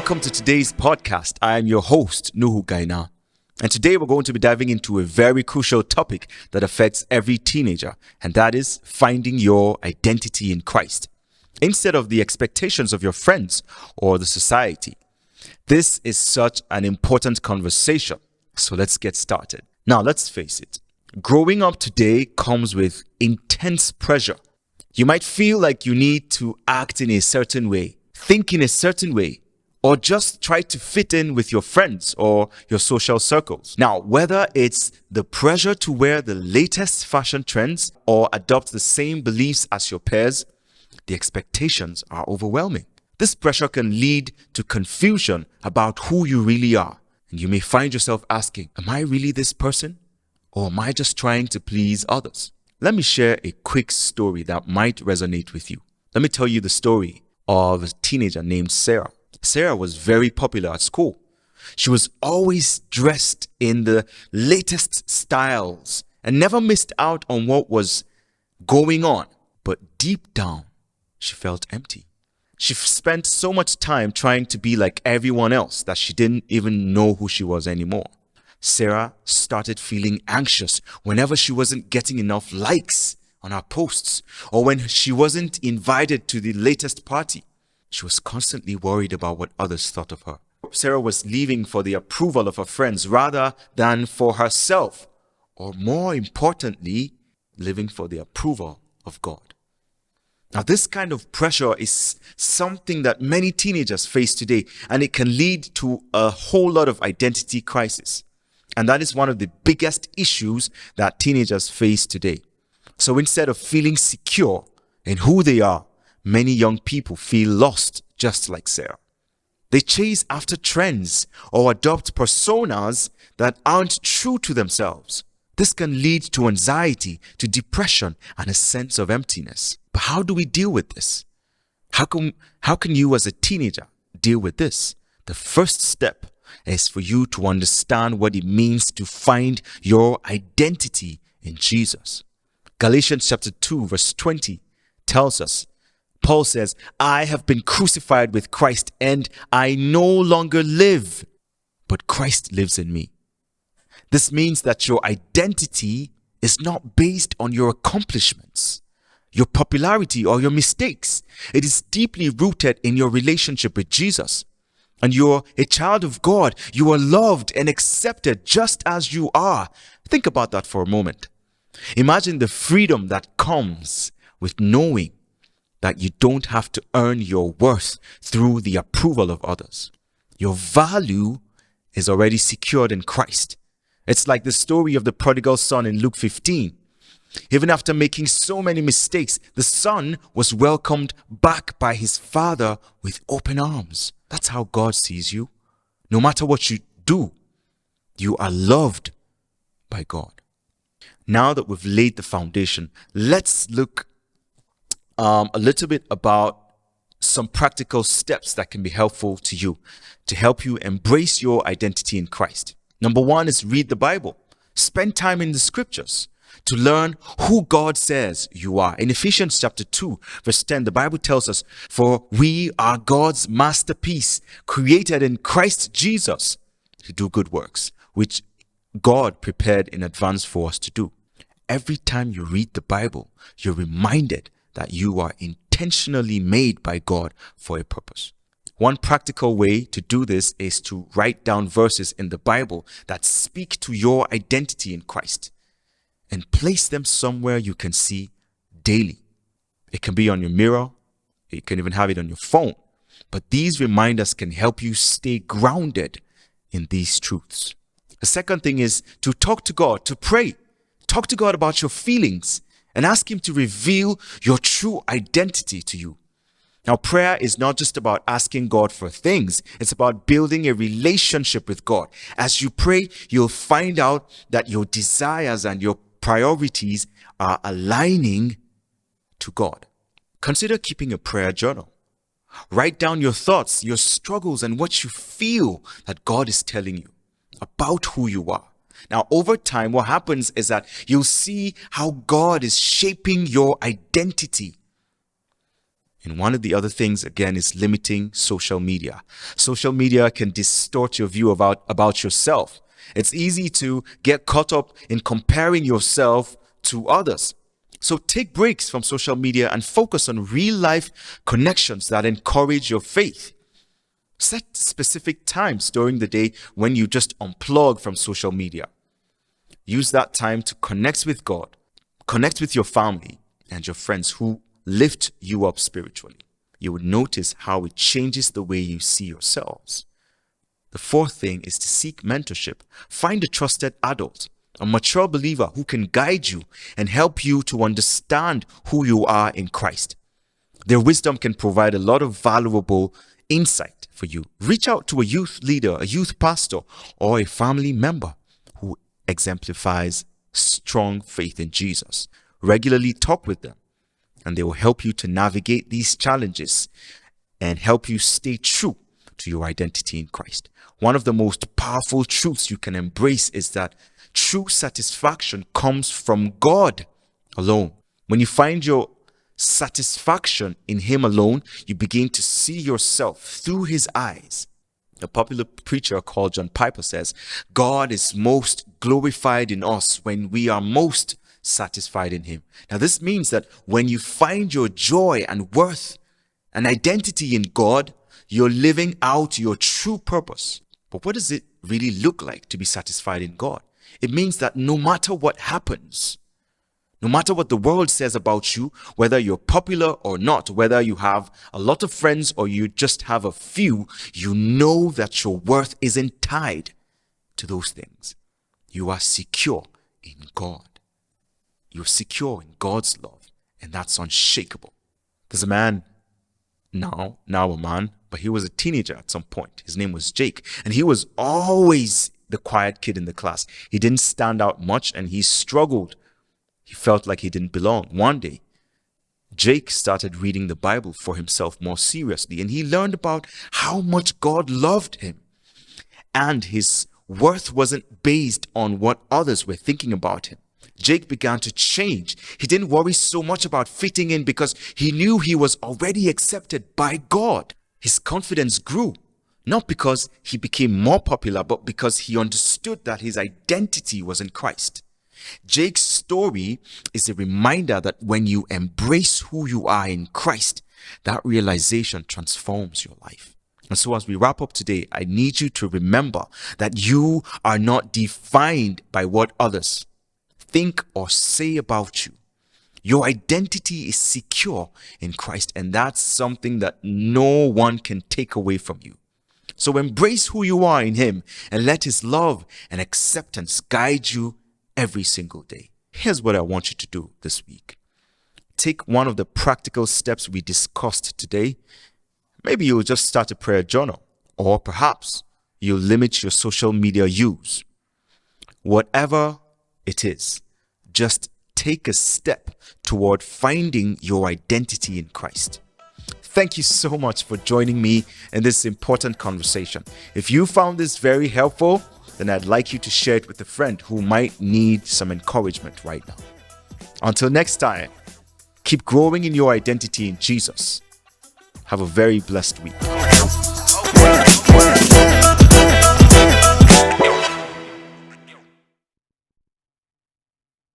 Welcome to today's podcast. I am your host, Nuhu Gaina. And today we're going to be diving into a very crucial topic that affects every teenager, and that is finding your identity in Christ, instead of the expectations of your friends or the society. This is such an important conversation, so let's get started. Now, let's face it. Growing up today comes with intense pressure. You might feel like you need to act in a certain way, think in a certain way, or just try to fit in with your friends or your social circles. Now, whether it's the pressure to wear the latest fashion trends or adopt the same beliefs as your peers, the expectations are overwhelming. This pressure can lead to confusion about who you really are. And you may find yourself asking, am I really this person? Or am I just trying to please others? Let me share a quick story that might resonate with you. Let me tell you the story of a teenager named Sarah. Sarah was very popular at school. She was always dressed in the latest styles and never missed out on what was going on. But deep down, she felt empty. She spent so much time trying to be like everyone else that she didn't even know who she was anymore. Sarah started feeling anxious whenever she wasn't getting enough likes on her posts or when she wasn't invited to the latest party. She was constantly worried about what others thought of her. Sarah was living for the approval of her friends rather than for herself, or more importantly, living for the approval of God. Now, this kind of pressure is something that many teenagers face today, and it can lead to a whole lot of identity crisis. And that is one of the biggest issues that teenagers face today. So instead of feeling secure in who they are, many young people feel lost, just like Sarah. They chase after trends or adopt personas that aren't true to themselves. This can lead to anxiety, to depression, and a sense of emptiness. But how do we deal with this? How can you as a teenager deal with this? The first step is for you to understand what it means to find your identity in Jesus. Galatians chapter 2 verse 20 tells us, Paul says, I have been crucified with Christ and I no longer live, but Christ lives in me. This means that your identity is not based on your accomplishments, your popularity, or your mistakes. It is deeply rooted in your relationship with Jesus. And you're a child of God. You are loved and accepted just as you are. Think about that for a moment. Imagine the freedom that comes with knowing that you don't have to earn your worth through the approval of others. Your value is already secured in Christ. It's like the story of the prodigal son in Luke 15. Even after making so many mistakes, the son was welcomed back by his father with open arms. That's how God sees you. No matter what you do, you are loved by God. Now that we've laid the foundation, let's look a little bit about some practical steps that can be helpful to you to help you embrace your identity in Christ. Number one is read the Bible. Spend time in the scriptures to learn who God says you are. In Ephesians chapter 2, verse 10, the Bible tells us, for we are God's masterpiece, created in Christ Jesus to do good works, which God prepared in advance for us to do. Every time you read the Bible, you're reminded that you are intentionally made by God for a purpose. One practical way to do this is to write down verses in the Bible that speak to your identity in Christ and place them somewhere you can see daily. It can be on your mirror. You can even have it on your phone. But these reminders can help you stay grounded in these truths. The second thing is to talk to God, to pray. Talk to God about your feelings and ask Him to reveal your true identity to you. Now, prayer is not just about asking God for things. It's about building a relationship with God. As you pray, you'll find out that your desires and your priorities are aligning to God. Consider keeping a prayer journal. Write down your thoughts, your struggles, and what you feel that God is telling you about who you are. Now, over time, what happens is that you'll see how God is shaping your identity. And one of the other things, again, is limiting social media. Social media can distort your view about yourself. It's easy to get caught up in comparing yourself to others. So take breaks from social media and focus on real life connections that encourage your faith. Set specific times during the day when you just unplug from social media. Use that time to connect with God, connect with your family and your friends who lift you up spiritually. You would notice how it changes the way you see yourselves. The fourth thing is to seek mentorship. Find a trusted adult, a mature believer who can guide you and help you to understand who you are in Christ. Their wisdom can provide a lot of valuable insight for you. Reach out to a youth leader, a youth pastor, or a family member who exemplifies strong faith in Jesus. Regularly talk with them, and they will help you to navigate these challenges and help you stay true to your identity in Christ. One of the most powerful truths you can embrace is that true satisfaction comes from God alone. When you find your satisfaction in Him alone, you begin to see yourself through His eyes. A popular preacher called John Piper says, God is most glorified in us when we are most satisfied in Him. Now, this means that when you find your joy and worth and identity in God, you're living out your true purpose. But what does it really look like to be satisfied in God? It means that no matter what happens, no matter what the world says about you, whether you're popular or not, whether you have a lot of friends or you just have a few, you know that your worth isn't tied to those things. You are secure in God. You're secure in God's love, and that's unshakable. There's a man, now a man, but he was a teenager at some point. His name was Jake, and he was always the quiet kid in the class. He didn't stand out much, and he struggled. He felt like he didn't belong. One day, Jake started reading the Bible for himself more seriously, and he learned about how much God loved him. And his worth wasn't based on what others were thinking about him. Jake began to change. He didn't worry so much about fitting in because he knew he was already accepted by God. His confidence grew, not because he became more popular, but because he understood that his identity was in Christ. Jake's story is a reminder that when you embrace who you are in Christ, that realization transforms your life. And so as we wrap up today, I need you to remember that you are not defined by what others think or say about you. Your identity is secure in Christ, and that's something that no one can take away from you. So embrace who you are in Him and let His love and acceptance guide you every single day. Here's what I want you to do this week. Take one of the practical steps we discussed today. Maybe you'll just start a prayer journal, or perhaps you'll limit your social media use. Whatever it is, just take a step toward finding your identity in Christ. Thank you so much for joining me in this important conversation. If you found this very helpful, then I'd like you to share it with a friend who might need some encouragement right now. Until next time, keep growing in your identity in Jesus. Have a very blessed week.